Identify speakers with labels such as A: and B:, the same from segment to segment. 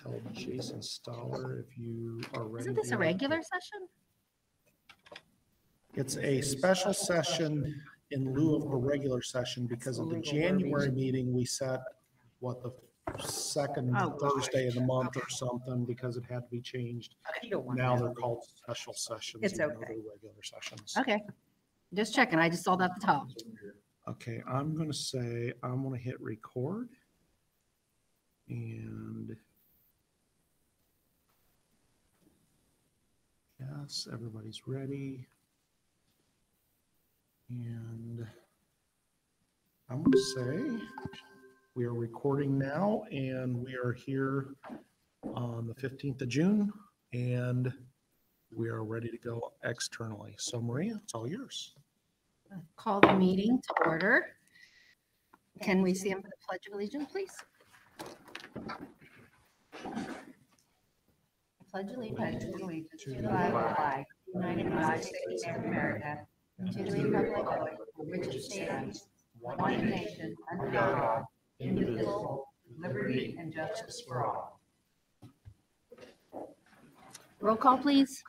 A: Tell Jason Stoller if you are ready.
B: Isn't this a regular session?
A: It's a special session in lieu of a regular session because of the January meeting. We set what the second Thursday of the month or something because it had to be changed. Now they're called special sessions.
B: It's
A: even though
B: okay.
A: they're regular sessions.
B: Okay, just checking. I just saw that at the top.
A: Okay, I'm going to say I'm going to hit record. And yes, everybody's ready. And I'm going to say we are recording now, and we are here on the 15th of June, and we are ready to go externally. So Maria, it's all yours.
B: Call the meeting to order. Can we stand for the Pledge of Allegiance, please? I pledge allegiance to the flag of the United States of America, and to the republic for which it stands, one nation, under God, indivisible, with liberty and justice for all. Roll call, please.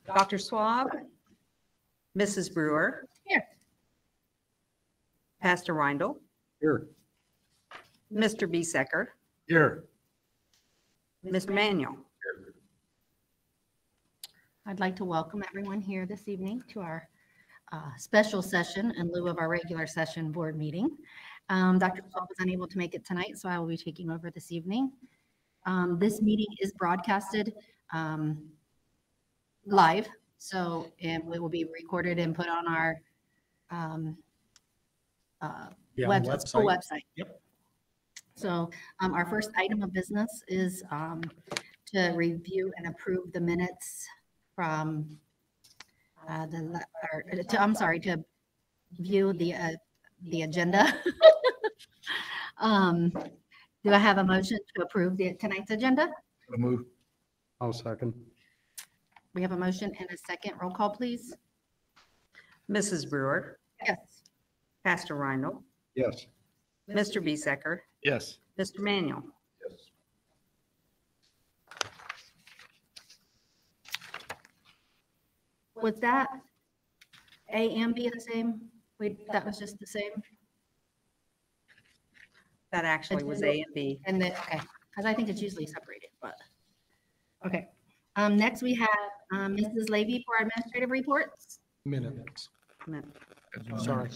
C: Dr. Swab, Mrs. Brewer.
B: Here.
C: Pastor Reindl,
A: Here.
C: Mr. Biesecker,
A: Here.
C: Mr. Manuel.
B: I'd like to welcome everyone here this evening to our special session in lieu of our regular session board meeting. Dr. Swab was unable to make it tonight, so I will be taking over this evening. This meeting is broadcasted live, so it will be recorded and put on our school website.
A: Yep.
B: So our first item of business is to review and approve the minutes from to view the agenda. Do I have a motion to approve tonight's agenda?
D: So move. I'll second.
B: We have a motion and a second. Roll call, please.
C: Mrs. Brewer,
B: Yes.
C: Pastor Reindl,
D: Yes.
C: Mr. Biesecker,
D: Yes.
C: Mr. Manuel.
D: Yes.
B: Was that A and B the same? Wait, that was just the same?
C: That actually was A and B.
B: And then, okay, because I think it's usually separated, but, okay. Next we have Mrs. Levy for our administrative reports.
A: Minutes. Sorry.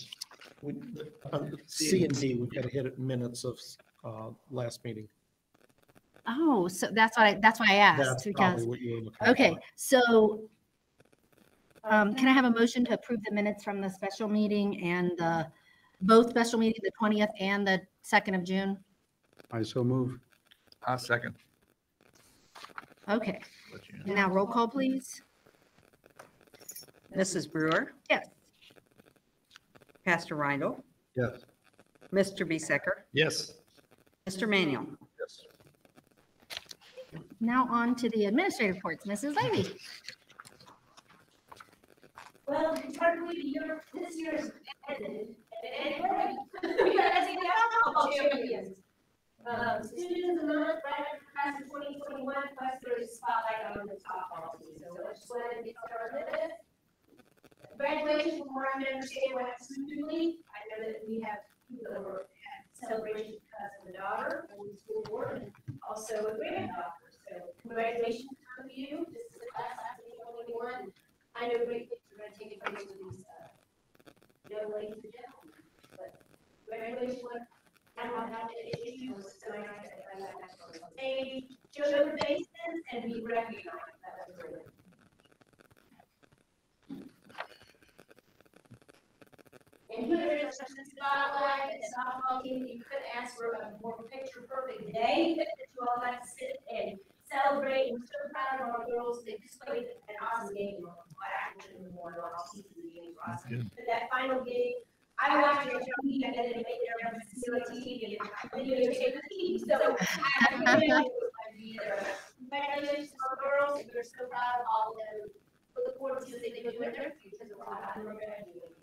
A: C and D, we've got to hit it minutes of last meeting.
B: Oh, so that's why I asked.
A: That's
B: because
A: probably what you were looking
B: Okay,
A: for.
B: so can I have a motion to approve the minutes from the special meeting and both special meeting, the 20th and the 2nd of June?
D: I so move. I'll second.
B: Okay, now roll call, please.
C: Mrs. Brewer,
B: Yes.
C: Pastor Reindl,
D: Yes.
C: Mr. Biesecker,
D: Yes.
C: Mr. Manuel.
D: Yes.
B: Now on to the administrative reports. Mrs. Levy.
E: Well, it's hard to believe this year's ended. We got as football champions. Students in the Bradford class of 2021, plus there's a spotlight on the softball team. So I just wanted to get started with it. Congratulations, from where I'm understanding went smoothly. I know that we have people that were at celebration because of the daughter and the school board, and also a granddaughter. So congratulations to you. This is the class of 2021. I know great things are going to take place with these young ladies and gentlemen. But congratulations. I don't have any issues, so I have to stage, show their faces, and be recognized. That was great. And here is a spotlight at softball team. You could ask for a more picture perfect day that you all got to sit and celebrate. We're so proud of our girls. They displayed an awesome game. Well, actually, more than all season the games were awesome. But that final game, I watched it on TV and then it made their TV and videotape the team. So I really be there. Congratulations to our girls. We're so proud of all of them. We look forward to seeing what they do in their future. We're graduating.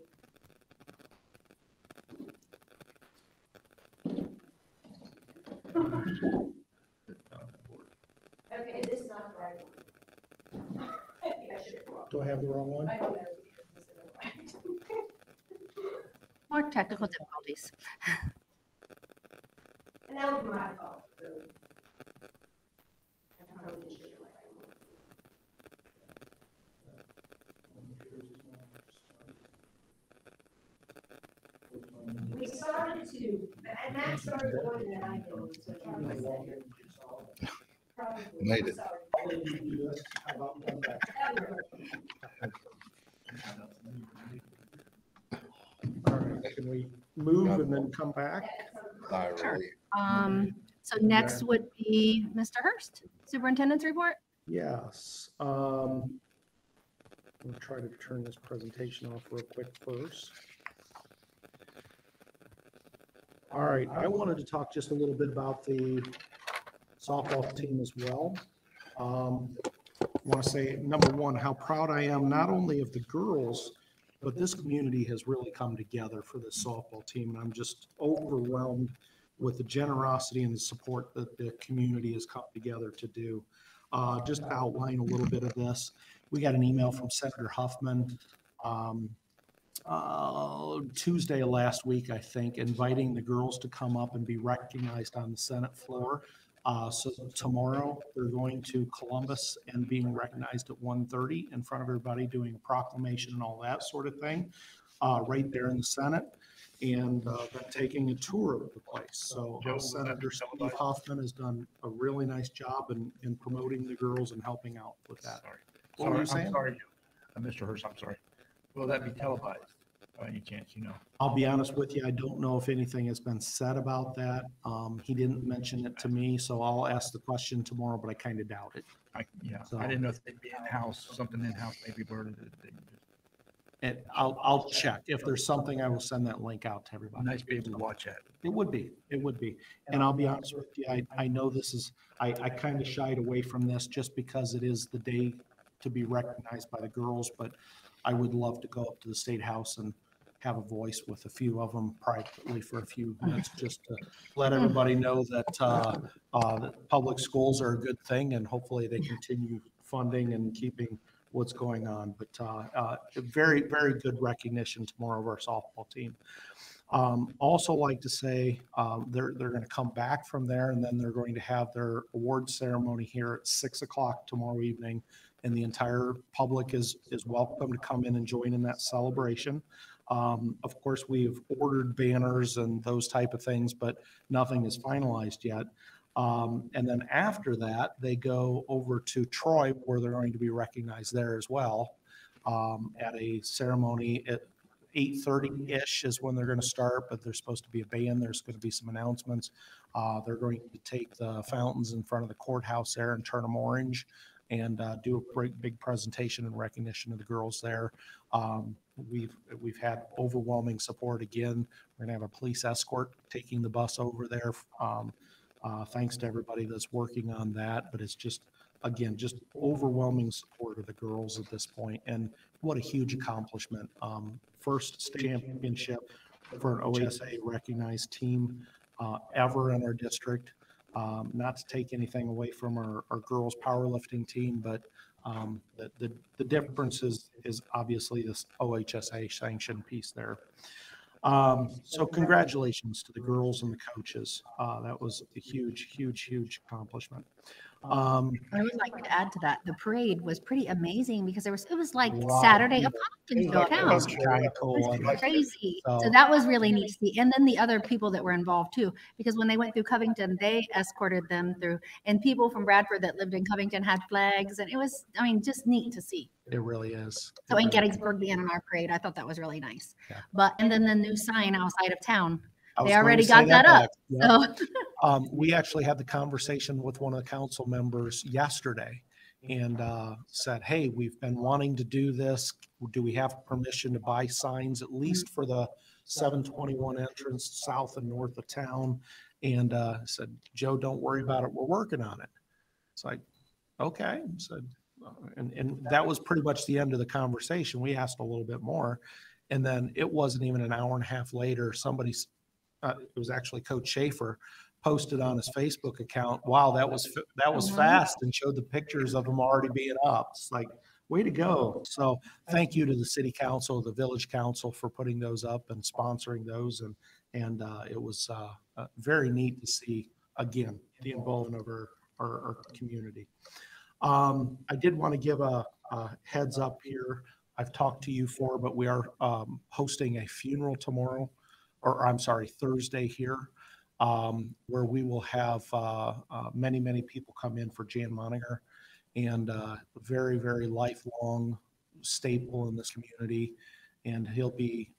A: I have the wrong one?
B: More technical difficulties.
E: And that was my fault. I probably didn't do it right. We started to, and Matt started more than I did, so Charlie said.
F: Made it.
A: All right, can we move and then come back?
F: Not
B: Sure.
F: really.
B: So next would be Mr. Hurst, Superintendent's report.
A: Yes. We'll try to turn this presentation off real quick first. All right, I wanted to talk just a little bit about the softball team as well. I want to say, number one, how proud I am not only of the girls, but this community has really come together for this softball team. And I'm just overwhelmed with the generosity and the support that the community has come together to do. Just to outline a little bit of this, we got an email from Senator Huffman Tuesday of last week, I think, inviting the girls to come up and be recognized on the Senate floor. So tomorrow they're going to Columbus and being recognized at 1:30 in front of everybody, doing a proclamation and all that sort of thing, right there in the Senate, and then taking a tour of the place. So Senator Steve Huffman has done a really nice job in promoting the girls and helping out with that. What were you saying?
G: I'm sorry, Mr. Hurst, I'm sorry. Will that be televised by any chance, you know?
A: I'll be honest with you, I don't know if anything has been said about that. He didn't mention it to me, so I'll ask the question tomorrow, but I kind of doubt it.
G: I didn't know if they'd be in-house, something in-house maybe where
A: And I'll check. If there's something, I will send that link out to everybody.
G: nice to be able to watch that.
A: It would be. And I'll be honest with you, I know this is, I kind of shied away from this just because it is the day to be recognized by the girls, but I would love to go up to the State House and have a voice with a few of them privately for a few minutes, just to let everybody know that public schools are a good thing, and hopefully they continue funding and keeping what's going on. But very, very good recognition tomorrow of our softball team. Also like to say they're going to come back from there, and then they're going to have their award ceremony here at 6 o'clock tomorrow evening. And the entire public is welcome to come in and join in that celebration. Of course, we've ordered banners and those type of things, but nothing is finalized yet. And then after that, they go over to Troy, where they're going to be recognized there as well, at a ceremony at 8:30-ish is when they're going to start, but there's supposed to be a band. There's going to be some announcements. They're going to take the fountains in front of the courthouse there and turn them orange, and do a big presentation in recognition of the girls there. We've had overwhelming support again. We're gonna have a police escort taking the bus over there. Thanks to everybody that's working on that, but it's just, again, just overwhelming support of the girls at this point, and what a huge accomplishment. First championship for an OHSA recognized team ever in our district. Not to take anything away from our girls powerlifting team, but the difference is obviously this OHSA sanctioned piece there. So congratulations to the girls and the coaches. That was a huge accomplishment.
B: I would like to add to that. The parade was pretty amazing because it was like Saturday of pumpkins
A: That
B: downtown.
A: was kind of
B: It
A: cool.
B: was crazy.
A: So-
B: So that was really neat to see. And then the other people that were involved too, because when they went through Covington, they escorted them through, and people from Bradford that lived in Covington had flags, and it was, I mean, just neat to see.
A: It really is.
B: So in Gettysburg being in our parade, I thought that was really nice.
A: Yeah.
B: But, and then the new sign outside of town,
A: I was
B: they
A: going to
B: already
A: say
B: got that up.
A: back. Yep.
B: So
A: We actually had the conversation with one of the council members yesterday and said, hey, we've been wanting to do this. Do we have permission to buy signs, at least for the 721 entrance south and north of town? And said, Joe, don't worry about it. We're working on it. It's like, okay. Said, and that was pretty much the end of the conversation. We asked a little bit more. And then it wasn't even an hour and a half later, somebody's, it was actually Coach Schaefer, posted on his Facebook account, wow, that was fast, and showed the pictures of them already being up. It's like, Way to go. So thank you to the city council, the village council for putting those up and sponsoring those. And it was very neat to see, again, the involvement of our community. I did want to give a heads up here. I've talked to you for, but we are hosting a funeral tomorrow, or I'm sorry, Thursday here, where we will have many, many people come in for Jan Moniger, and very, very lifelong staple in this community. And he'll be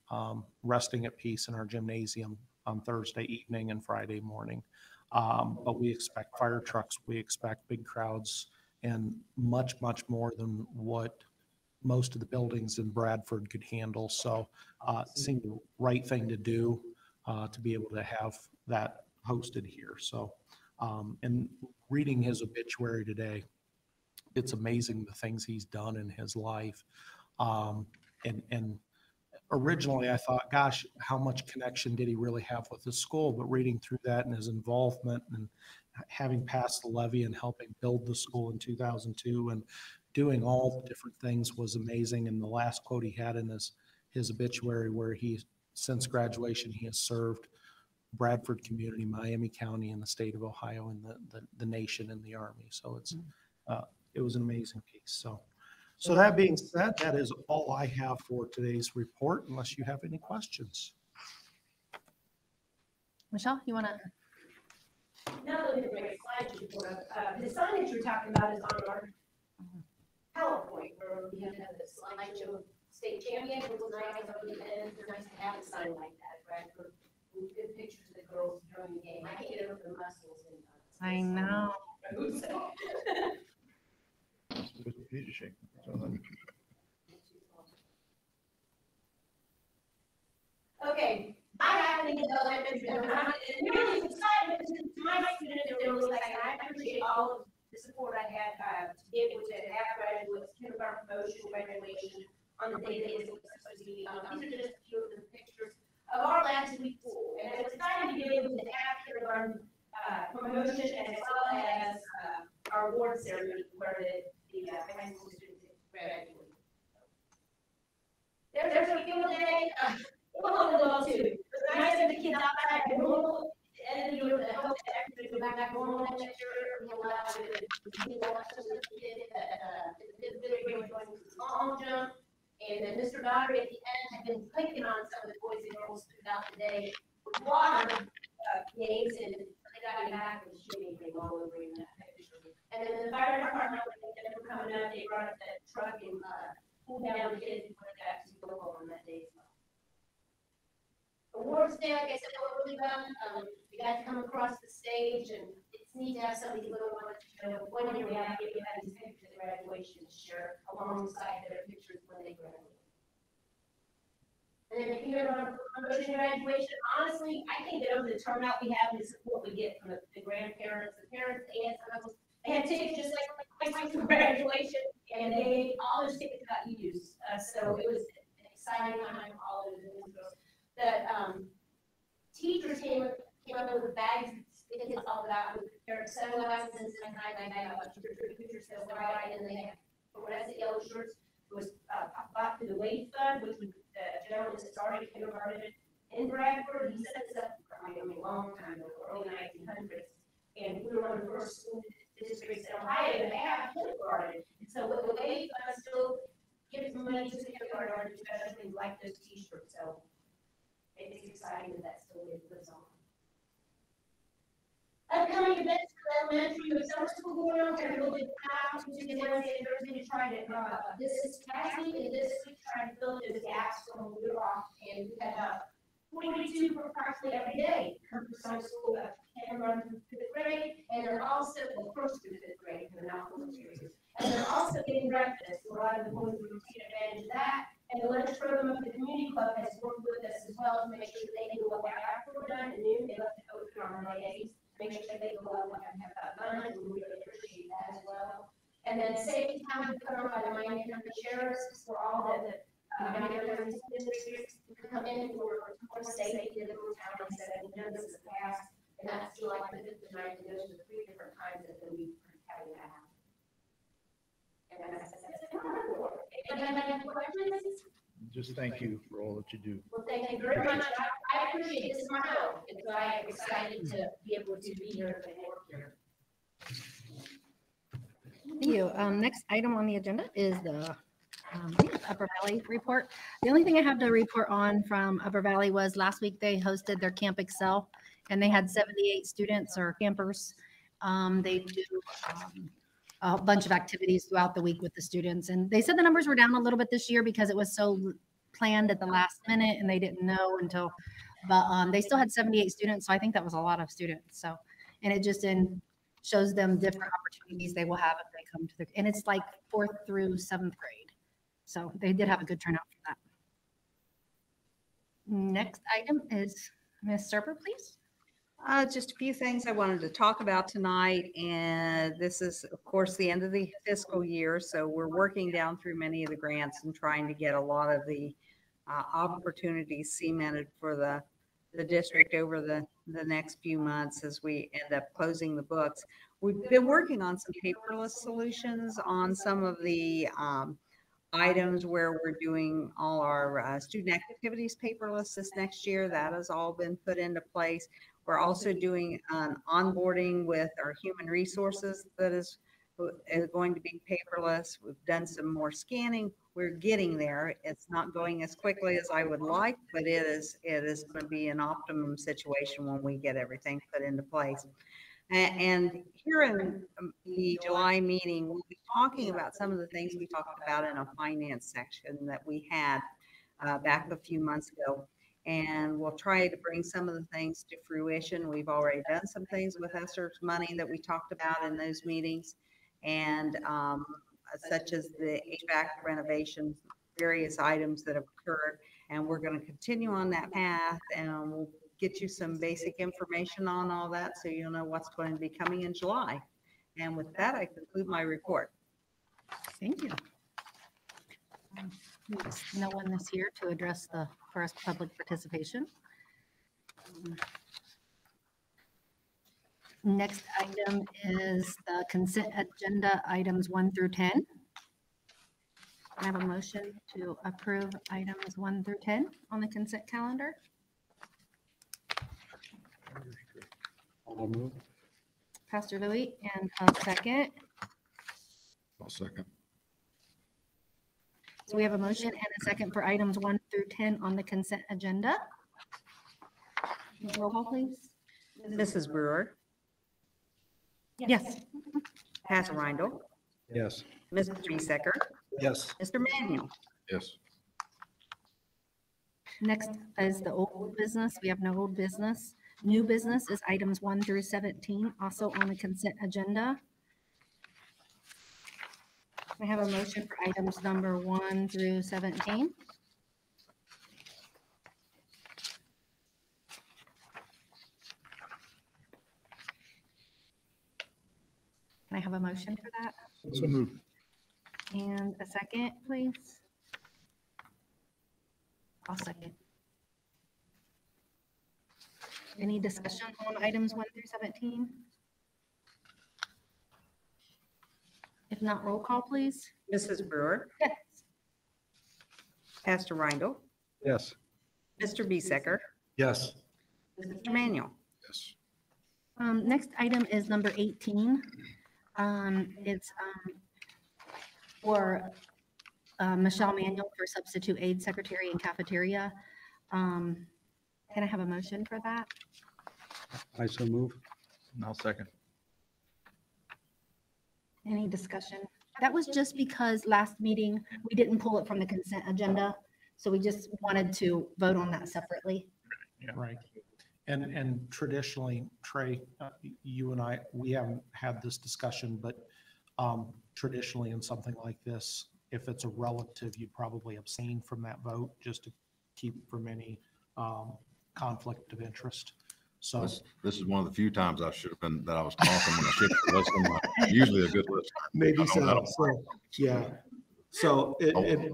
A: resting at peace in our gymnasium on Thursday evening and Friday morning. But we expect fire trucks, we expect big crowds, and much, much more than what most of the buildings in Bradford could handle. So it seemed the right thing to do to be able to have that hosted here. So, and reading his obituary today, it's amazing the things he's done in his life. And originally I thought, gosh, how much connection did he really have with the school? But reading through that and his involvement and having passed the levy and helping build the school in 2002 and doing all the different things was amazing. And the last quote he had in his obituary, where he, since graduation, he has served Bradford community, Miami County, and the state of Ohio, and the nation, and the Army. So it was an amazing piece. So that being said, that is all I have for today's report, unless you have any questions.
B: Michelle, you want to?
E: Now that we're great slides you put up, the signage you're talking about is on our PowerPoint, where we have the slideshow of state champion, which was nice, and it's nice to have a sign like that, right? For good pictures of the girls during the game. I can't get over the muscles.
B: I know.
G: Peter shaking.
E: Okay, I happen to go elementary, and really excited because my student, it was like, I appreciate all of the support I had to be able to have graduates, kindergarten promotion, graduation on the day that is supposed to be. These are just a few of the pictures of our last week school, and it was exciting to be able to have kindergarten promotion as well as our award ceremony where the high school students graduate. There's a field day. We'll go too. It was nice to have the kids outside at normal, and you know, the hope that everybody go back normal next year. We allow the kids going long jump, and then Mr. Daugherty at the end had been clicking on some of the boys and girls throughout the day with water games, and they got me back and shooting thing all over in that picture. And then the fire department, when they were coming up, they brought up that truck and pulled down the kids and put that to go on that day as well. Awards day, like I said, were really fun. You got to come across the stage, and it's neat to have some of these little ones, you know, one year we had these pictures of graduation to share alongside their pictures when they graduate. And then if you hear about promotion graduation, honestly, I think that over the turnout we have and the support we get from the grandparents, the parents, the aunts, and uncles, they had tickets just like high school graduation, and all those tickets got used. So it was an exciting time for all of the girls. The teachers came up with bags, the kids all about with their sunglasses and pictures that were right, and they had fluorescent yellow shirts. It was bought through the Wave Fund, which was the gentleman that started kindergarten in Bradford. He set this up for a long time ago, early 1900s, and we were one of the first school districts in Ohio to have kindergarten. And so with the Wave Fund still gives money to the kindergarten, especially like those T-shirts. So it's exciting that still lives on. Upcoming events for elementary, with summer school going on, we're going to have Tuesday, Wednesday, and Thursday to try to, this is past week and this week, trying to fill those gaps from when we were off. And we had 42 for practically every day come to summer school, kindergarten through fifth grade, and they're also, well, first through fifth grade, because they're not full series. And they're also getting breakfast, so a lot of the boys will take advantage of that. And the lunch program of the community club has worked with us as well to make sure that they can go up after we're done at noon. They left it open on Mondays, make sure they go up and have lunch, and we really appreciate that as well. And then safety time put on by the Miami County Sheriffs for all the Miami County districts to come in for safety in the town. Like I said, we've done this in the past, and that's July 5th to 9th, and those are the 3 different times that we having that happen. And that's
G: just thank you for all that you do.
E: Well, thank you very much. I appreciate this is my home, and so I'm excited to be able to be here and work here.
F: Thank you. Next item on the agenda is the I think it's Upper Valley report. The only thing I have to report on from Upper Valley was last week they hosted their Camp Excel, and they had 78 students or campers. They do a bunch of activities throughout the week with the students, and they said the numbers were down a little bit this year because it was so planned at the last minute and they didn't know until, but they still had 78 students, so I think that was a lot of students. So, and it just shows them different opportunities they will have if they come to the, and it's like 4th through 7th grade. So they did have a good turnout for that. Next item is Ms. Serper, please.
C: Just a few things I wanted to talk about tonight, and this is, of course, the end of the fiscal year, so we're working down through many of the grants and trying to get a lot of the opportunities cemented for the district over the next few months as we end up closing the books. We've been working on some paperless solutions on some of the items where we're doing all our student activities paperless this next year. That has all been put into place. We're also doing onboarding with our human resources that is going to be paperless. We've done some more scanning. We're getting there. It's not going as quickly as I would like, but it is going to be an optimum situation when we get everything put into place. And here in the July meeting, we'll be talking about some of the things we talked about in a finance section that we had back a few months ago. And we'll try to bring some of the things to fruition. We've already done some things with ESSER's money that we talked about in those meetings, and such as the HVAC renovations, various items that have occurred. And we're going to continue on that path, and we'll get you some basic information on all that so you'll know what's going to be coming in July. And with that, I conclude my report.
F: Thank you. There's no one is here to address the first public participation. Next item is the consent agenda items 1 through 10. I have a motion to approve items 1 through 10 on the consent calendar.
D: I'll move.
F: Pastor Louis, and a second. I'll second. So we have a motion and a second for items 1 through 10 on the consent agenda. Roll call, please.
C: Mrs. Brewer,
F: Yes.
C: Pastor Rindle,
D: Yes.
C: Mr. Besecker,
A: Yes.
C: Mr. Manuel.
F: Yes. Next is the old business. We have no old business. New business is items 1 through 17, also on the consent agenda. I have a motion for items number 1 through 17. Can I have a motion for that? So moved. And a second, please. I'll second. Any discussion on items 1 through 17? If not, roll call, please.
C: Mrs. Brewer,
F: Yes.
C: Pastor Rindle,
D: Yes.
C: Mr. Besecker,
A: Yes.
C: Mr. Manuel.
F: Yes. Next item is number 18. It's for Michelle Manuel for substitute aid secretary and cafeteria. Can I have a motion for that?
D: I so move.
G: And I'll second.
F: Any discussion? That was just because last meeting, we didn't pull it from the consent agenda, so we just wanted to vote on that separately.
A: Right. And traditionally, Trey, you and I, we haven't had this discussion, but traditionally in something like this, if it's a relative, you'd probably abstain from that vote just to keep from any conflict of interest. So
H: This is one of the few times I should have been, that I was talking when I should have listened. Usually a good listen.
A: maybe so.
H: I don't-
A: So, yeah. So
H: I won't
A: it
H: like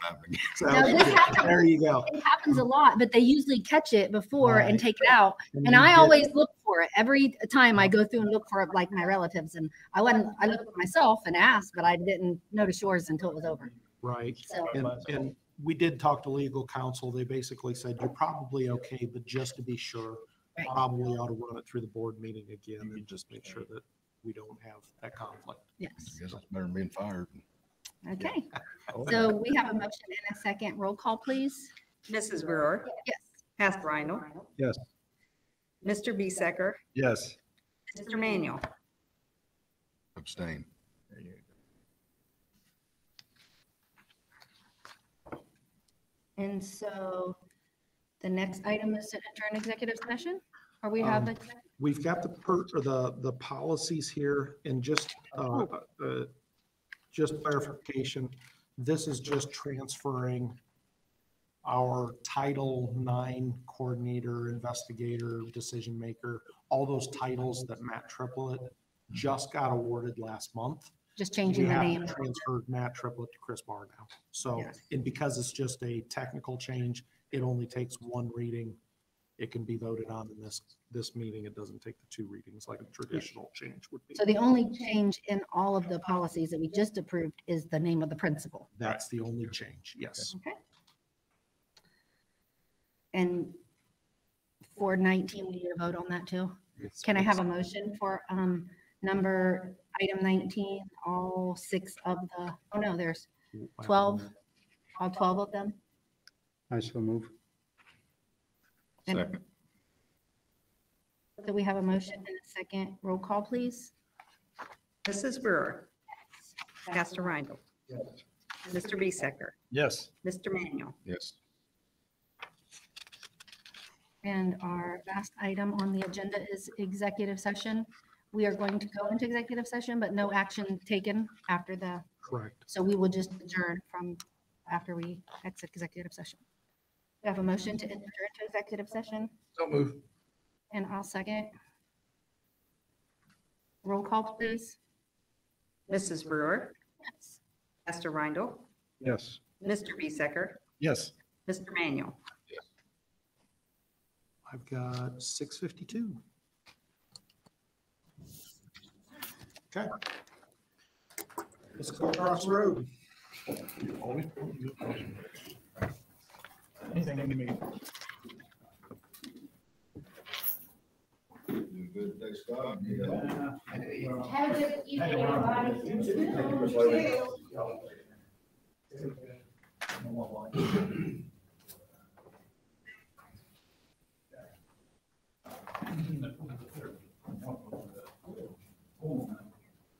H: that one again.
A: sounds
F: Now, this
A: good.
F: happens-
A: There you go.
F: It happens a lot, but they usually catch it before and
A: Right.
F: take it out. And
A: we
F: I
A: did-
F: always look for it. Every time I go through and look for it, like my relatives, and I looked for myself and asked, but I didn't notice yours until it was over.
A: Right.
F: So,
A: And we did talk to legal counsel. They basically said you're probably okay, but just to be sure,
F: Right.
A: probably ought to run it through the board meeting again and just make sure that we don't have that conflict.
F: Yes.
H: I guess it's better than being fired.
F: Okay. So we have a motion and a second. Roll call, please.
C: Mrs. Brewer,
F: Yes.
C: Pastor Rindle,
D: Yes.
C: Mr. Bisecker,
D: Yes.
C: Mr. Manuel.
H: Abstain.
F: And so the next item is to enter an executive session, or we have,
A: We've got the policies here and just clarification. This is just transferring our Title IX coordinator, investigator, decision maker, all those titles that Matt Triplett just got awarded last month.
F: just
A: We
F: changing the
A: have
F: name.
A: transferred Matt Triplett to Chris Barr now. So,
C: Yes.
A: and because it's just a technical change, it only takes one reading. It can be voted on in this meeting. It doesn't take the two readings like a traditional change would be.
F: So the only change in all of the policies that we just approved is the name of the principal.
A: That's the only change, yes.
F: Okay. And for 19, we need to vote on that too. Can I have a motion for item 19, all 6 of the, oh no, there's 12, all 12 of them?
D: I so move.
F: And-
H: Second.
F: So we have a motion and a second. Roll call, please.
C: Mrs. Brewer, Pastor Rindle, Mr. Bisecker,
D: Yes.
C: Mr. Manuel.
H: Yes.
F: And our last item on the agenda is executive session. We are going to go into executive session, but no action taken after the,
A: Correct.
F: so we will just adjourn from after we exit executive session. We have a motion to enter into executive session,
G: So move.
F: and I'll second. Roll call, please.
C: Mrs. Brewer,
F: Yes.
C: Pastor Rindle,
D: Yes.
C: Mr. Bisecker,
D: Yes.
C: Mr. Manuel.
A: I've got 6:52. Okay. Let's go across the road.
G: Anything you need.
H: Good day, Scott.
E: Have a good evening, everybody.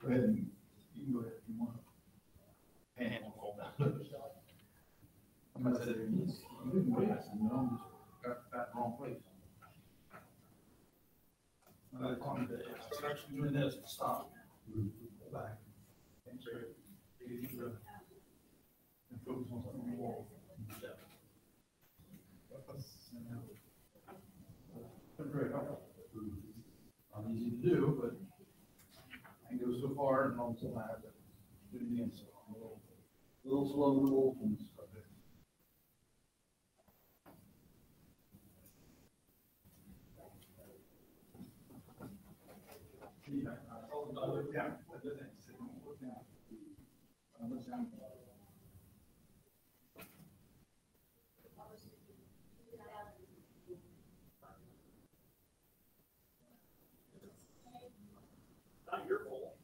G: Go ahead and, you can go ahead if you want. And we'll go down. I'm gonna say, you didn't wait, I said, no, I'm just got the wrong place. I wanted to, I was actually doing this, stop. Go back. And so, you need to, and focus on something on the wall. Step. Been very helpful. Not easy to do, but I can go so far and all of a sudden I have to do it again, so I'm a little slow to move and stuff. Yeah, I told them to look down, but then they said, don't look down. Look down. Not your fault.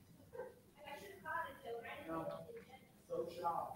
G: So shy.